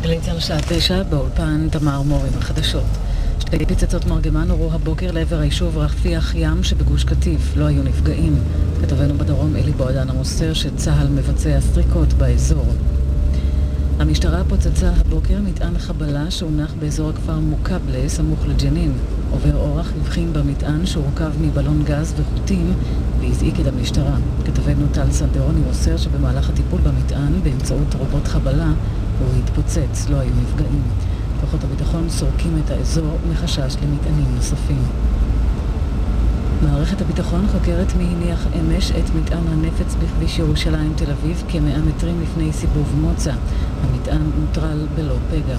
גלי צה"ל שעה 9 באולפן תמר מור עם החדשות. שתי פצצות מרגמה נורו הבוקר לעבר היישוב רפיח ים שבגוש קטיף. לא היו נפגעים. כתבנו בדרום אלי בועדן המוסר שצה"ל מבצע סריקות באזור. המשטרה פוצצה הבוקר מטען חבלה שהונח באזור הכפר מוקבלה סמוך לג'נין. עובר אורח הבחין במטען שהורכב מבלון גז וחוטים והזעיק את המשטרה. כתבנו טל סנדרוני מוסר שבמהלך הטיפול במטען באמצעות רובוט חבלה הוא התפוצץ, לא היו נפגעים. כוחות הביטחון סורקים את האזור מחשש למטענים נוספים. מערכת הביטחון חוקרת מי הניח אמש את מטען הנפץ בכביש ירושלים תל אביב כ100 מטרים לפני סיבוב מוצא. המטען נוטרל בלא פגע.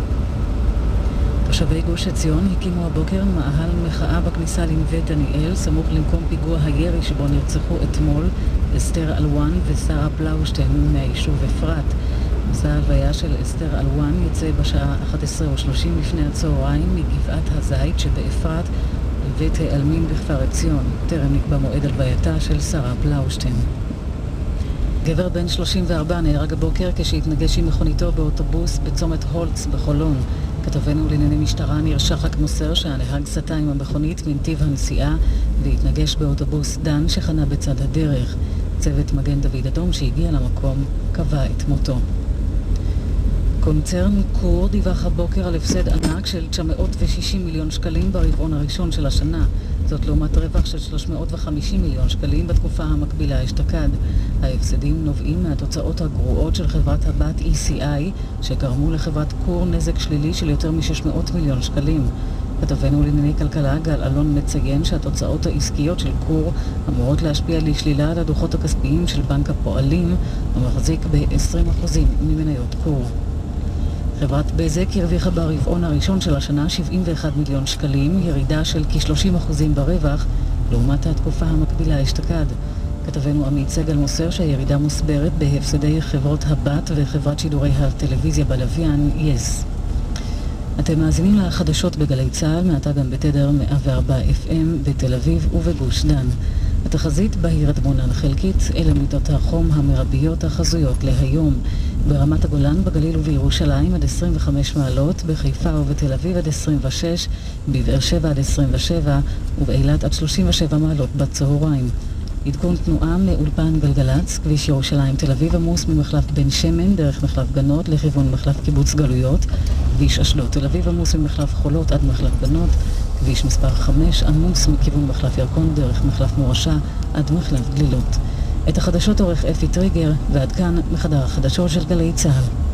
תושבי גוש עציון הקימו הבוקר מאהל מחאה בכניסה לנווה דניאל סמוך למקום פיגוע הירי שבו נרצחו אתמול אסתר אלואן ושרה בלאושטיין מהיישוב אפרת. מסע ההלוויה של אסתר אלואן יצא בשעה 11:30 לפני הצהריים מגבעת הזית שבאפרת לבית העלמין בכפר עציון. טרם נקבע מועד הלווייתה של שרה בלאושטיין. גבר בן 34 נהרג הבוקר כשהתנגש עם מכוניתו באוטובוס בצומת הולץ בחולון. כתבנו לענייני משטרה ניר שחק מוסר שהנהג סטה עם המכונית מנתיב הנסיעה והתנגש באוטובוס דן שחנה בצד הדרך. צוות מגן דוד אדום שהגיע למקום קבע את מותו. קונצרן קור דיווח הבוקר על הפסד ענק של 960 מיליון שקלים ברבעון הראשון של השנה. זאת לעומת רווח של 350 מיליון שקלים בתקופה המקבילה אשתקד. ההפסדים נובעים מהתוצאות הגרועות של חברת הבת ECI שגרמו לחברת קור נזק שלילי של יותר מ-600 מיליון שקלים. כתבנו לענייני כלכלה גל אלון מציין שהתוצאות העסקיות של קור אמורות להשפיע לשלילה על הדוחות הכספיים של בנק הפועלים המחזיק ב-20% ממניות קור. חברת בזק הרוויחה ברבעון הראשון של השנה 71 מיליון שקלים, ירידה של כ-30% ברווח לעומת התקופה המקבילה אשתקד. כתבנו עמית סגל מוסר שהירידה מוסברת בהפסדי חברות הבת וחברת שידורי הטלוויזיה בלוויין יס. אתם מאזינים לחדשות בגלי צה"ל, מעתה גם בתדר 104 FM בתל אביב ובגוש דן. התחזית בהיר דמונן חלקית, אלה מידות החום המרביות החזויות להיום. ברמת הגולן, בגליל ובירושלים עד 25 מעלות, בחיפה ובתל אביב עד 26, בבאר שבע עד 27 ובאילת עד 37 מעלות בצהריים. עדכון תנועה מאולפן גלגלץ, כביש ירושלים תל אביב עמוס ממחלף בן שמן דרך מחלף גנות לכיוון מחלף קיבוץ גלויות, כביש אשדוד תל אביב עמוס ממחלף חולות עד מחלף גנות, כביש מספר 5 עמוס מכיוון מחלף ירקון דרך מחלף מורשה עד מחלף גלילות. את החדשות עורך אפי טריגר, ועד כאן מחדר החדשות של גלי צה"ל.